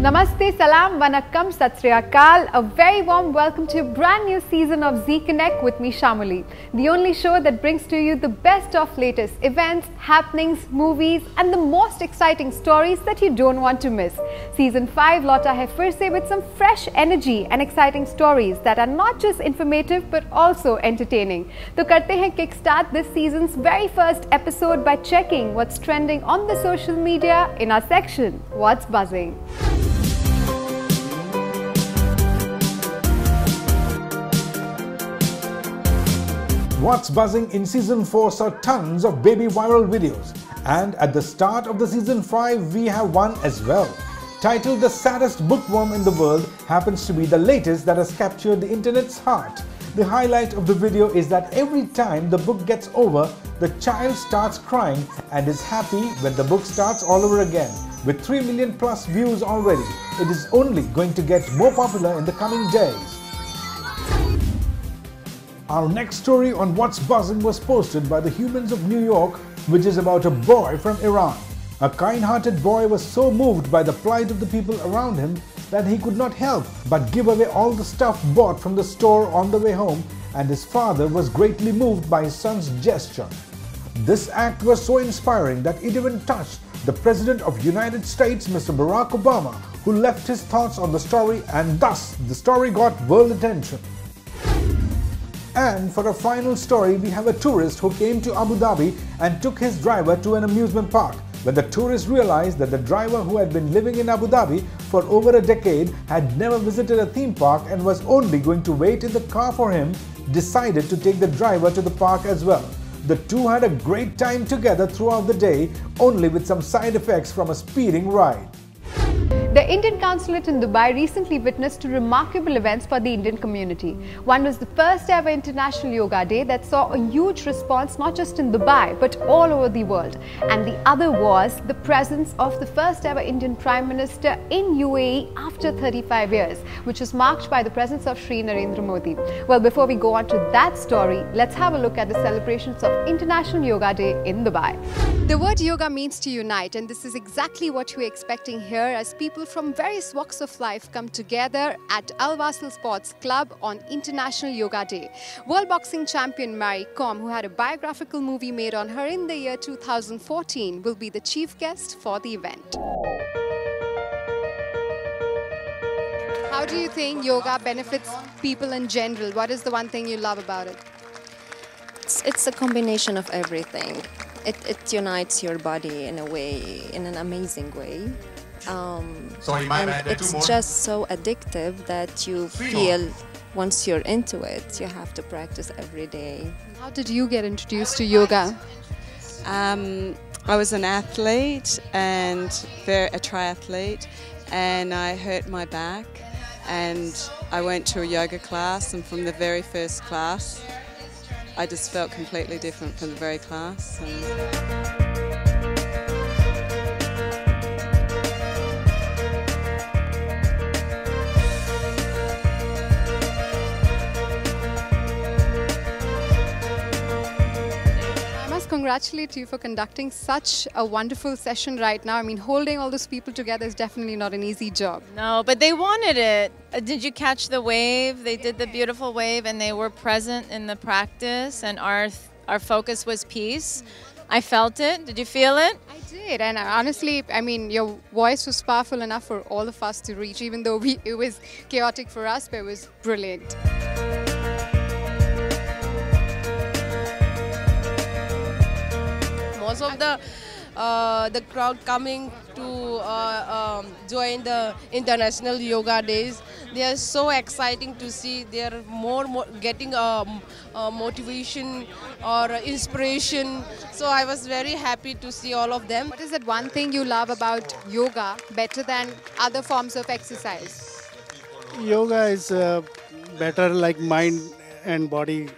Namaste, salam, vanakkam, sat sri akal. A very warm welcome to a brand new season of Zee Connect with me, Shamali. The only show that brings to you the best of latest events, happenings, movies and the most exciting stories that you don't want to miss. Season 5 lota hai fir se with some fresh energy and exciting stories that are not just informative but also entertaining. So karte hain kickstart this season's very first episode by checking what's trending on the social media in our section, What's Buzzing? What's Buzzing in Season 4 saw tons of baby viral videos, and at the start of the Season 5 we have one as well. Titled The Saddest Bookworm in the World happens to be the latest that has captured the internet's heart. The highlight of the video is that every time the book gets over, the child starts crying and is happy when the book starts all over again. With 3 million plus views already, it is only going to get more popular in the coming days. Our next story on What's Buzzing was posted by the Humans of New York, which is about a boy from Iran. A kind-hearted boy was so moved by the plight of the people around him that he could not help but give away all the stuff bought from the store on the way home, and his father was greatly moved by his son's gesture. This act was so inspiring that it even touched the President of the United States, Mr. Barack Obama, who left his thoughts on the story, and thus the story got world attention. And for a final story, we have a tourist who came to Abu Dhabi and took his driver to an amusement park. When the tourist realized that the driver, who had been living in Abu Dhabi for over a decade, had never visited a theme park and was only going to wait in the car for him, decided to take the driver to the park as well. The two had a great time together throughout the day, only with some side effects from a speeding ride. The Indian Consulate in Dubai recently witnessed two remarkable events for the Indian community. One was the first ever International Yoga Day that saw a huge response not just in Dubai but all over the world. And the other was the presence of the first ever Indian Prime Minister in UAE after 35 years, which was marked by the presence of Shri Narendra Modi. Well, before we go on to that story, let's have a look at the celebrations of International Yoga Day in Dubai. The word yoga means to unite, and this is exactly what we're expecting here as people from various walks of life come together at Al Wasl Sports Club on International Yoga Day. World boxing champion Mary Kom, who had a biographical movie made on her in the year 2014, will be the chief guest for the event. How do you think yoga benefits people in general? What is the one thing you love about it? It's a combination of everything. It unites your body in a way, in an amazing way. And it's just so addictive that you feel once you're into it, you have to practice every day. How did you get introduced to yoga? I was an athlete and a triathlete, and I hurt my back, and I went to a yoga class, and from the very first class I just felt completely different from the very class. Congratulate you for conducting such a wonderful session right now. I mean, holding all those people together is definitely not an easy job. No, but they wanted it. Did you catch the wave? They did the beautiful wave and they were present in the practice, and our focus was peace. I felt it. Did you feel it? I did, and honestly, I mean, your voice was powerful enough for all of us to reach, even though it was chaotic for us, but it was brilliant. Most of the crowd coming to join the International Yoga Days, they are so exciting to see. They are more getting motivation or inspiration. So I was very happy to see all of them. What is that one thing you love about yoga better than other forms of exercise? Yoga is better, like mind and body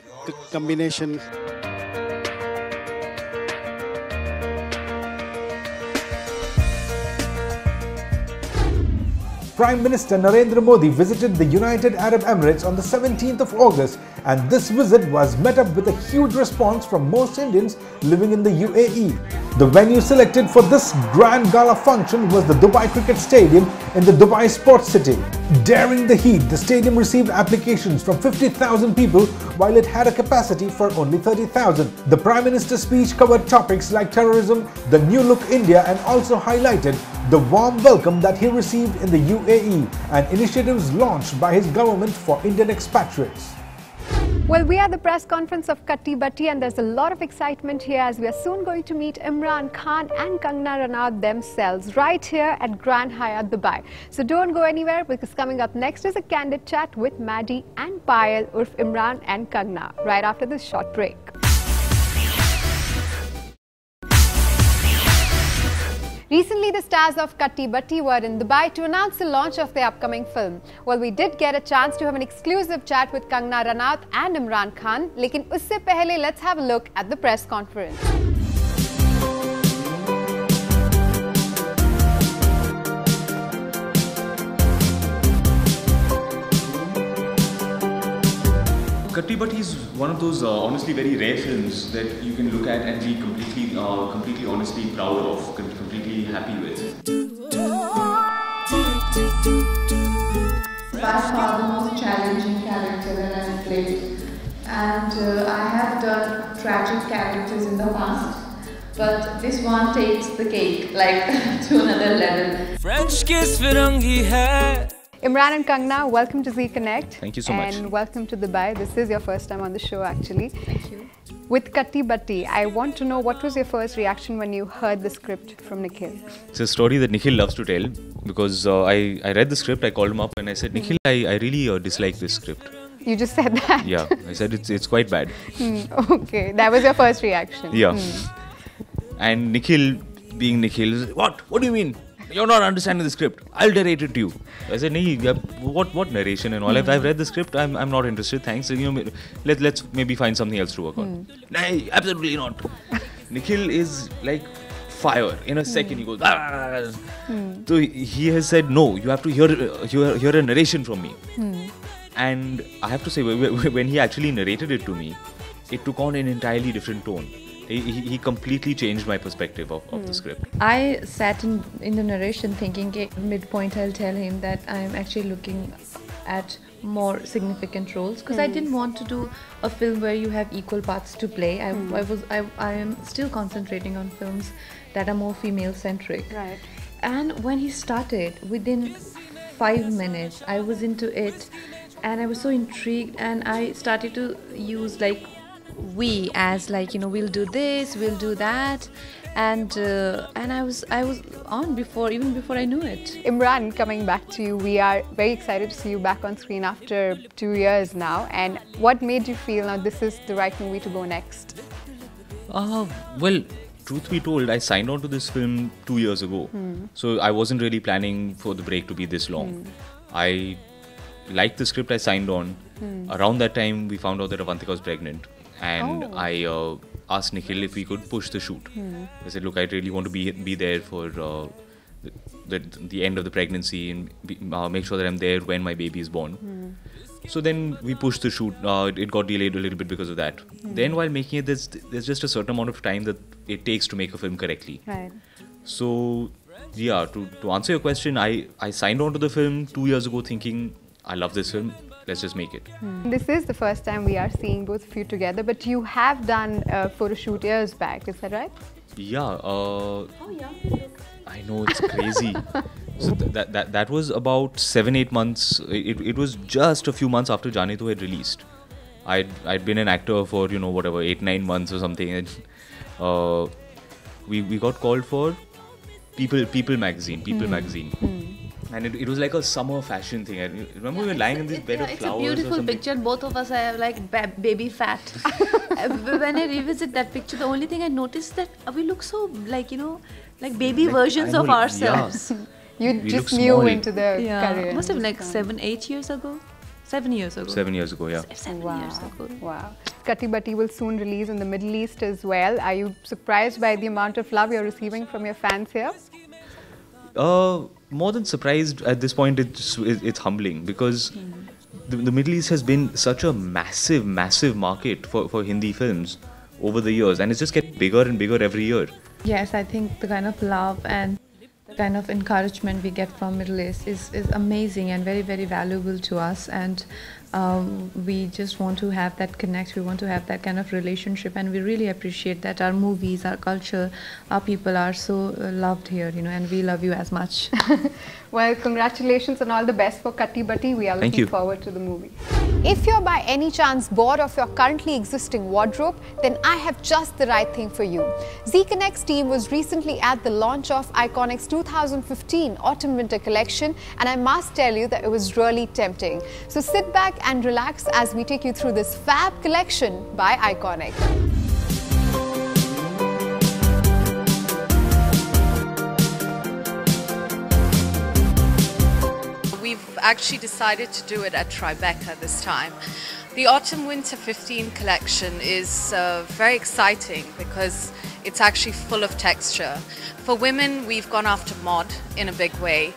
combination. Prime Minister Narendra Modi visited the United Arab Emirates on the 17th of August, and this visit was met up with a huge response from most Indians living in the UAE. The venue selected for this grand gala function was the Dubai Cricket Stadium in the Dubai Sports City. Daring the heat, the stadium received applications from 50,000 people while it had a capacity for only 30,000. The Prime Minister's speech covered topics like terrorism, the new look India, and also highlighted the warm welcome that he received in the UAE and initiatives launched by his government for Indian expatriates. Well, we are at the press conference of Katti-Batti, and there's a lot of excitement here as we are soon going to meet Imran Khan and Kangana Ranaut themselves right here at Grand Hyatt Dubai. So don't go anywhere, because coming up next is a candid chat with Maddie and Payal urf Imran and Kangna right after this short break. Recently, the stars of Katti-Batti were in Dubai to announce the launch of their upcoming film. Well, we did get a chance to have an exclusive chat with Kangana Ranaut and Imran Khan. Lekin usse pehle, let's have a look at the press conference. Katti-Batti is one of those honestly very rare films that you can look at and be completely honestly proud of, completely happy with. By far the most challenging character that I've played, and I have done tragic characters in the past, but this one takes the cake like to another level. French kiss firangi hai. Imran and Kangna, welcome to Zee Connect. Thank you so much. And welcome to Dubai. This is your first time on the show, actually. Thank you. With Katti-Batti, I want to know, what was your first reaction when you heard the script from Nikhil? It's a story that Nikhil loves to tell, because I read the script, I called him up and I said, Nikhil, I really dislike this script. You just said that? Yeah, I said it's quite bad. Okay, that was your first reaction. Yeah. And Nikhil, being Nikhil, what do you mean? You're not understanding the script. I'll narrate it to you. I said, nee, what narration and all? I've read the script. I'm not interested. Thanks. Let's maybe find something else to work on. No, absolutely not. Nikhil is like fire. In a second, he goes. So he has said, no. You have to hear a narration from me. And I have to say, when he actually narrated it to me, it took on an entirely different tone. He completely changed my perspective of the script. I sat in the narration thinking, midpoint I'll tell him that I'm actually looking at more significant roles, because I didn't want to do a film where you have equal parts to play. I am still concentrating on films that are more female centric. Right. And when he started, within 5 minutes, I was into it, and I was so intrigued, and I started to use like we as like, we'll do this, we'll do that, and I was on even before I knew it. Imran, coming back to you, we are very excited to see you back on screen after 2 years now. And what made you feel now this is the right movie to go next? Well, truth be told, I signed on to this film 2 years ago. So I wasn't really planning for the break to be this long. I liked the script, I signed on. Around that time, we found out that Avantika was pregnant. And I asked Nikhil if we could push the shoot. I said, look, I really want to be there for the end of the pregnancy and make sure that I'm there when my baby is born. So then we pushed the shoot. It got delayed a little bit because of that. Then while making it, there's just a certain amount of time that it takes to make a film correctly. Right. So yeah, to answer your question, I signed on to the film 2 years ago thinking, I love this film. Let's just make it. This is the first time we are seeing both of you together, but you have done a photo shoot years back, is that right? Yeah. I know, it's crazy. So that was about 7-8 months. It was just a few months after Jaane To had released. I'd been an actor for 8-9 months or something, and we got called for People magazine. And it was like a summer fashion thing. I remember we were lying in this bed of flowers. It's a beautiful picture. Both of us are like baby fat. When I revisit that picture, the only thing I noticed that we look so like baby versions of ourselves. Yeah. You just knew into the career. It must have been like 7-8 years ago. 7 years ago. 7 years ago, yeah. 7 years ago. Wow. Katti-Batti will soon release in the Middle East as well. Are you surprised by the amount of love you're receiving from your fans here? More than surprised at this point, it's humbling because the Middle East has been such a massive market for Hindi films over the years, and it's just getting bigger and bigger every year. Yes, I think the kind of love and the kind of encouragement we get from Middle East is amazing and very, very valuable to us. And we just want to have that connect, we want to have that kind of relationship, and we really appreciate that our movies, our culture, our people are so loved here, you know, and we love you as much. Well, congratulations and all the best for Katti-Batti. We are looking forward to the movie. If you're by any chance bored of your currently existing wardrobe, then I have just the right thing for you. Zee Connect's team was recently at the launch of Iconix 2015 Autumn-Winter collection, and I must tell you that it was really tempting. So sit back and relax as we take you through this fab collection by Iconix. We've actually decided to do it at Tribeca this time. The Autumn-Winter 15 collection is very exciting because it's actually full of texture. For women, we've gone after mod in a big way.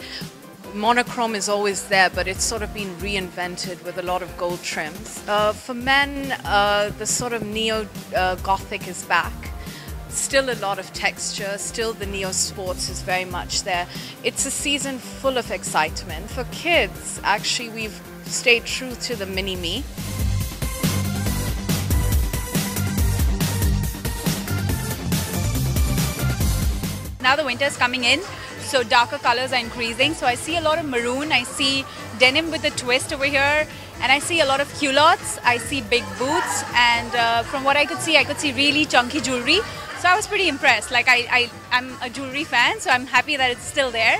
Monochrome is always there, but it's sort of been reinvented with a lot of gold trims. For men, the sort of neo-gothic is back. Still a lot of texture, still the neo-sports is very much there. It's a season full of excitement. For kids, actually, we've stayed true to the mini-me. Now the winter is coming in, so darker colors are increasing. So I see a lot of maroon, I see denim with a twist over here, and I see a lot of culottes, I see big boots, and from what I could see really chunky jewelry. So I was pretty impressed. Like I'm a jewelry fan, so I'm happy that it's still there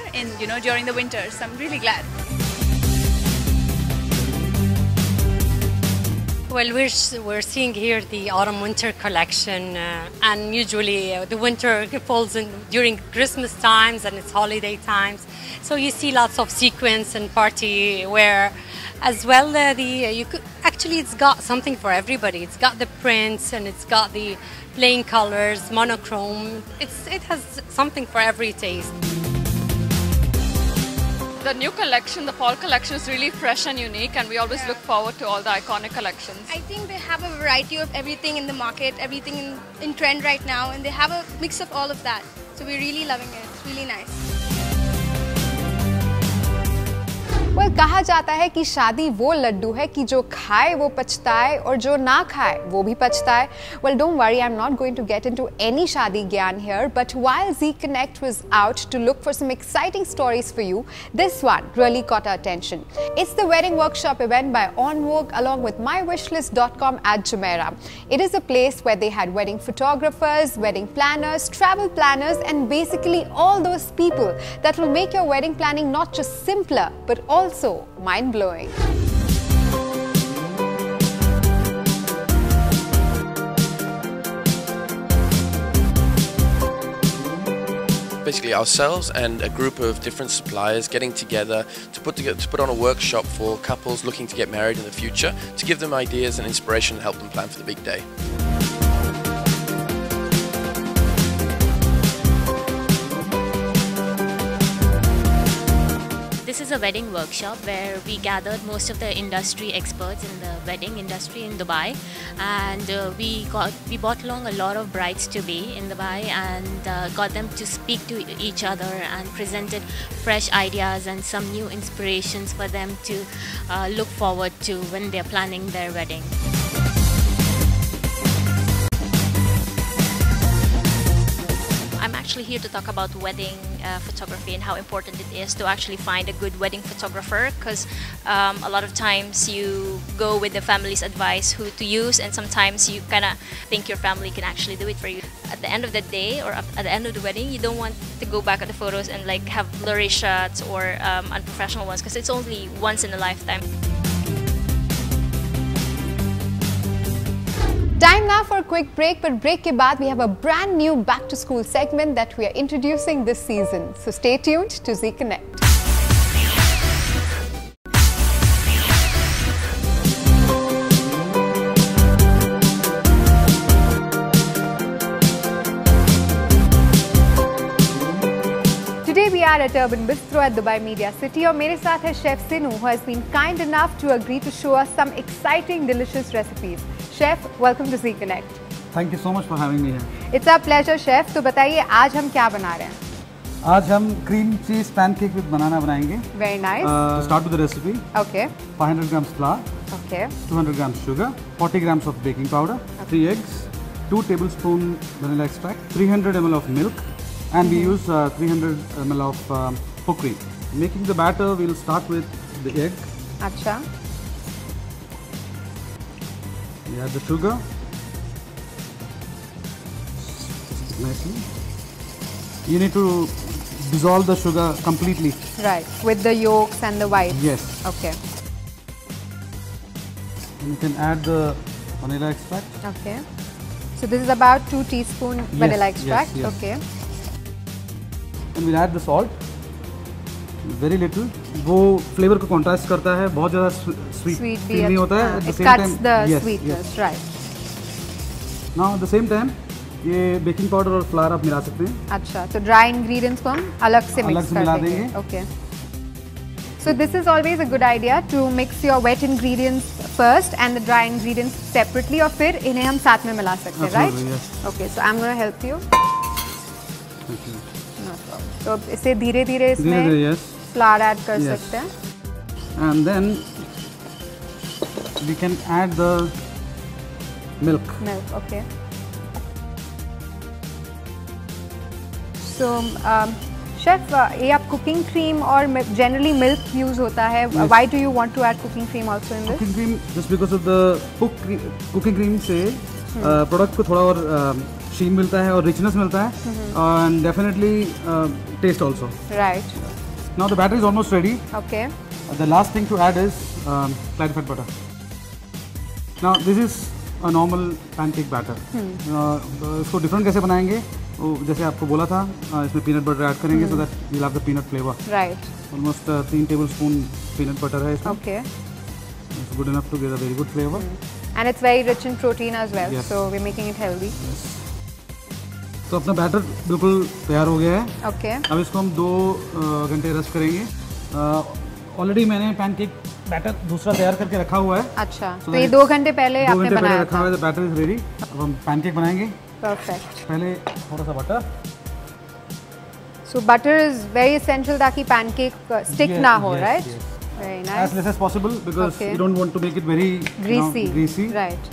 during the winter. So I'm really glad. Well, we're seeing here the autumn-winter collection, and usually the winter falls in during Christmas times and it's holiday times. So you see lots of sequins and party wear, as well. Actually, it's got something for everybody. It's got the prints and it's got the plain colors, monochrome. It has something for every taste. The new collection, the fall collection, is really fresh and unique, and we always look forward to all the iconic collections. I think they have a variety of everything in the market, everything in trend right now, and they have a mix of all of that. So we're really loving it. It's really nice. Well, कहा जाता है कि शादी वो लड्डू है कि जो खाए वो पछताए और जो ना खाए वो भी पछताए. Well, don't worry, I'm not going to get into any shadi gyan here, but while Zee Connect was out to look for some exciting stories for you, this one really caught our attention. It's the wedding workshop event by En Vogue along with mywishlist.com at Jumeirah. It is a place where they had wedding photographers, wedding planners, travel planners, and basically all those people that will make your wedding planning not just simpler, but also mind-blowing. Basically ourselves and a group of different suppliers getting together to put on a workshop for couples looking to get married in the future, to give them ideas and inspiration and help them plan for the big day. This is a wedding workshop where we gathered most of the industry experts in the wedding industry in Dubai, and we brought along a lot of brides-to-be in Dubai and got them to speak to each other and presented fresh ideas and some new inspirations for them to look forward to when they're planning their wedding. I'm actually here to talk about wedding photography and how important it is to actually find a good wedding photographer, because a lot of times you go with the family's advice who to use, and sometimes you kind of think your family can actually do it for you. At the end of the day or at the end of the wedding, you don't want to go back at the photos and like have blurry shots or unprofessional ones, because it's only once in a lifetime. Time now for a quick break, but break ke baad we have a brand new back to school segment that we are introducing this season. So stay tuned to Zee Connect. Today we are at Urban Bistro at Dubai Media City और मेरे साथ है Chef Cinu, who has been kind enough to agree to show us some exciting, delicious recipes. Chef, welcome to Zee Connect. Thank you so much for having me here. It's our pleasure, Chef. तो बताइए आज हम क्या बना रहे हैं? आज हम cream cheese pancake with banana बनाएंगे. Very nice. To start with the recipe. Okay. 500 grams flour. Okay. 200 grams sugar. 40 grams of baking powder. 3 eggs. 2 tablespoons vanilla extract. 300 ml of milk. And we use 300 ml of cooked cream. Making the batter, we'll start with the egg. अच्छा. We add the sugar. Nicely. You need to dissolve the sugar completely. Right, with the yolks and the whites. Yes. Okay. And you can add the vanilla extract. Okay. So this is about 2 teaspoons vanilla extract. Yes. Okay. And we'll add the salt. Very little. वो flavor को contrast करता है. बहुत ज़्यादा sweet feel नहीं होता है. It cuts the sweetness, right? Now at the same time, ये baking powder और flour आप मिला सकते हैं. अच्छा, तो dry ingredients को हम अलग से mix कर देंगे. Okay. So this is always a good idea to mix your wet ingredients first and the dry ingredients separately और फिर इन्हें हम साथ में मिला सकते हैं, right? Yes. Okay, so I'm going to help you. Thank you. No problem. तो इसे धीरे-धीरे इसमें flour add कर सकते हैं. And then we can add the milk. Milk, okay. So, Chef, ये आप cooking cream और generally milk use होता है. Yes. Why do you want to add cooking cream also in this? Cooking cream just because of the cooking cream से product को थोड़ा और sheen मिलता है और richness मिलता है and definitely taste also. Right. Now the batter is almost ready. Okay. The last thing to add is clarified butter. Now this is a normal pancake batter. इसको different कैसे बनाएंगे? जैसे आपको बोला था इसमें peanut butter ऐड करेंगे so that you'll have the peanut flavor. Right. Almost 3 tablespoon peanut butter है इसमें. Okay. It's good enough to get a very good flavor. And it's very rich in protein as well, Yes. so we're making it healthy. Yes. तो अपना batter बिल्कुल तैयार हो गया है. Okay. अब इसको हम 2 घंटे रेस्ट करेंगे. ऑलरेडी मैंने पैनकेक बैटर दूसरा तैयार करके रखा हुआ है. अच्छा. तो ये 2 घंटे पहले आपने बनाया रखा हुआ है. Batter is ready. अब हम पैनकेक बनाएंगे. Perfect. पहले थोड़ा सा butter. So butter is very essential ताकि pancake stick ना हो, right? Yes. Very nice. As less as possible because you don't want to make it very greasy. Greasy. Right.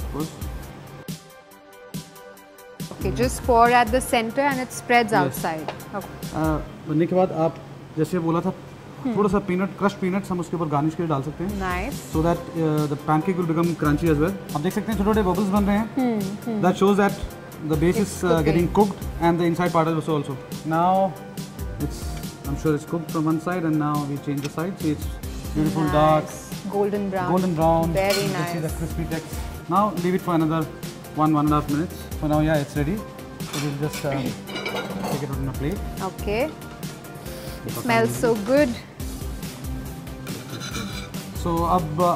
Okay, just pour at the center and it spreads outside. Okay. बनने के बाद आप जैसे बोला था थोड़ा सा crushed peanuts हम उसके ऊपर गार्निश के लिए डाल सकते हैं. Nice. So that the pancake will become crunchy as well. आप देख सकते हैं छोटे-छोटे bubbles बन रहे हैं. That shows that the base is getting cooked and the inside part is also. Now I'm sure it's cooked from one side and now we change the side. See, it's beautiful dark. Golden brown. Golden brown. Very you nice. can see the crispy text. Now leave it for another 1.5 minutes. So now it's ready. So we'll just take it on a plate. Okay. It smells so good. So अब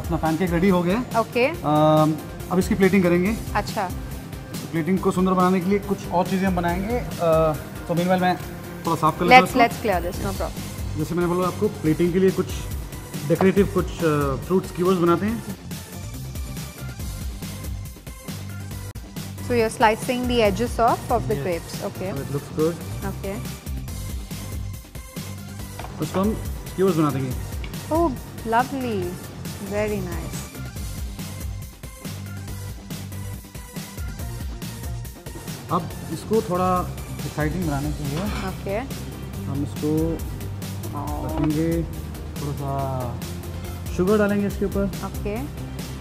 अपना pancake ready हो गया. Okay. अब इसकी plating करेंगे. अच्छा. Plating को सुंदर बनाने के लिए कुछ और चीज़ें हम बनाएंगे. तो मीनवाइल मैं थोड़ा साफ कर लेता हूँ. Let's clear this, no problem. जैसे मैंने बोला आपको प्लेटिंग के लिए कुछ डेकोरेटिव कुछ फ्रूट स्क्यूअर्स बनाते हैं. So you're slicing the edges off of the grapes. Okay. It looks good. Okay. उसको हम स्क्यूअर्स बना देंगे. Oh, lovely. Very nice. अब इसको थोड़ा एक्साइटिंग बनाने के लिए Okay. हम इसको रखेंगे. थोड़ा सा शुगर डालेंगे इसके ऊपर. Okay.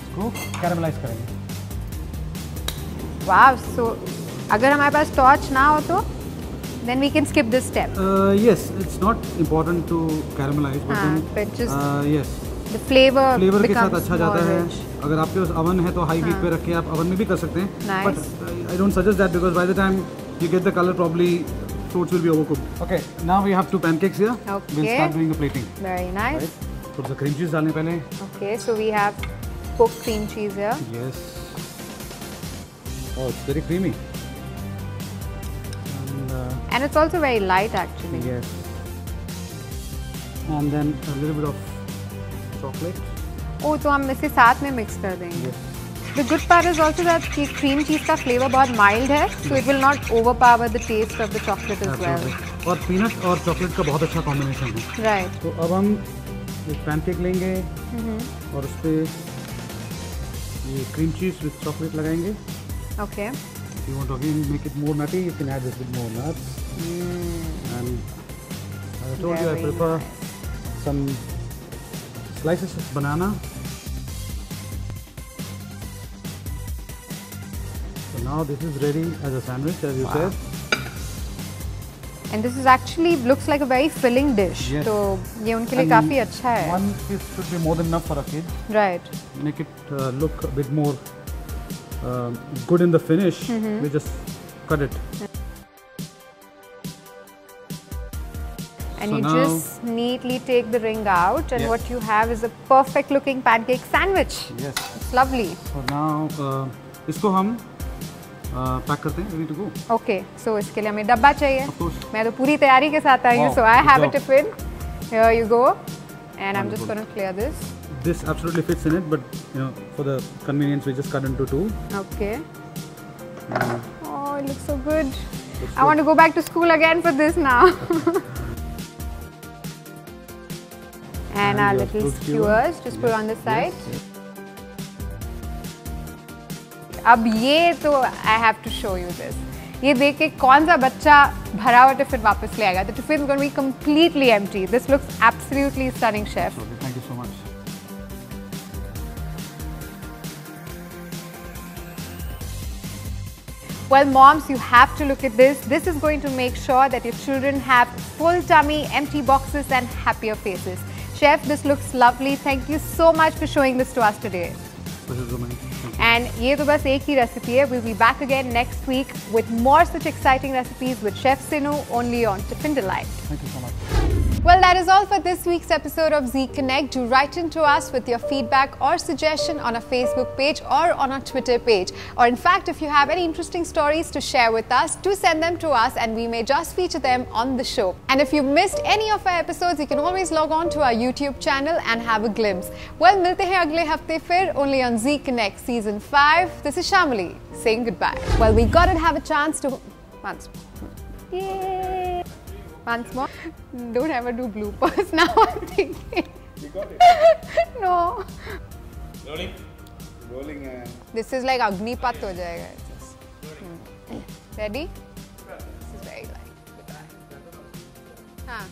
इसको कैरामलाइज करेंगे. Wow. So अगर हमारे पास torch ना हो तो then we can skip this step. Yes, it's not important to caramelize, but just yes. The flavor के साथ अच्छा जाता है. अगर आपके पास oven है तो high heat पे रख के आप oven में भी कर सकते हैं. Nice. But I don't suggest that because by the time you get the color, probably fruits will be overcooked. Okay, now we have 2 pancakes here. Okay. We'll start doing the plating. Very nice. Right. थोड़ा सा cream cheese डालने पहले. Okay, so we have cooked cream cheese here. Yes. Oh, it's very creamy. And it's also very light actually. Yes. and then a little bit of chocolate. Oh, तो हम इसे साथ में mix कर देंगे. The good part is also that the cream cheese का flavor बहुत mild है, so it will not overpower the taste of the chocolate as well. और peanut और chocolate का बहुत अच्छा combination है. Right. तो अब हम एक pancake लेंगे और उस पे ये cream cheese with chocolate लगाएंगे. Okay. If you want to again make it more nutty, you can add a bit more nuts. And as I told you, I prefer some slices of banana. So now this is ready as a sandwich, as you said. And this is actually looks like a very filling dish. Yes. So ये उनके लिए काफी अच्छा है. One piece should be more than enough for a kid. Right. Make it look a bit more good in the finish. We just cut it. And so you just neatly take the ring out, and what you have is a perfect looking pancake sandwich. Yes. It's lovely. So now इसको हम pack करते हैं, ready to go. Okay. So इसके लिए हमें डब्बा चाहिए. Of course. मैं तो पूरी तैयारी के साथ आई हूँ. So I have a tiffin. Here you go. And I'm just going to clear this. This absolutely fits in it, but you know, for the convenience, we just cut into two. Okay. Oh, it looks so good. I want to go back to school again for this now. And our little skewers, just put on the side. Yes. अब ये तो I have to show you this. ये देख के कौन सा बच्चा भरा हुआ टिफिन वापस ले आएगा? The tiffin is going to be completely empty. This looks absolutely stunning, chef. Okay, thank you so much. Well, moms, you have to look at this. This is going to make sure that your children have full tummy, empty boxes and happier faces. Chef, this looks lovely. Thank you so much for showing this to us today. And ये तो बस एक ही recipe है. We'll be back again next week with more such exciting recipes with Chef Cinu only on Tiffin Delights. Thank you so much. Well, that is all for this week's episode of Zee Connect. Do write in to us with your feedback or suggestion on our Facebook page or on our Twitter page. Or in fact, if you have any interesting stories to share with us, do send them to us and we may just feature them on the show. And if you missed any of our episodes, you can always log on to our YouTube channel and have a glimpse. Well, milte hain agle hafte fir only on Zee Connect Season 5. This is Shamali saying goodbye. Well, we got to have a chance to... Yay! Once more. Don't ever do bloopers now, I'm thinking. You got it? No. Rolling. Rolling and... This is like Agnipat ho jayega. Ready? This is very light. Goodbye. Huh.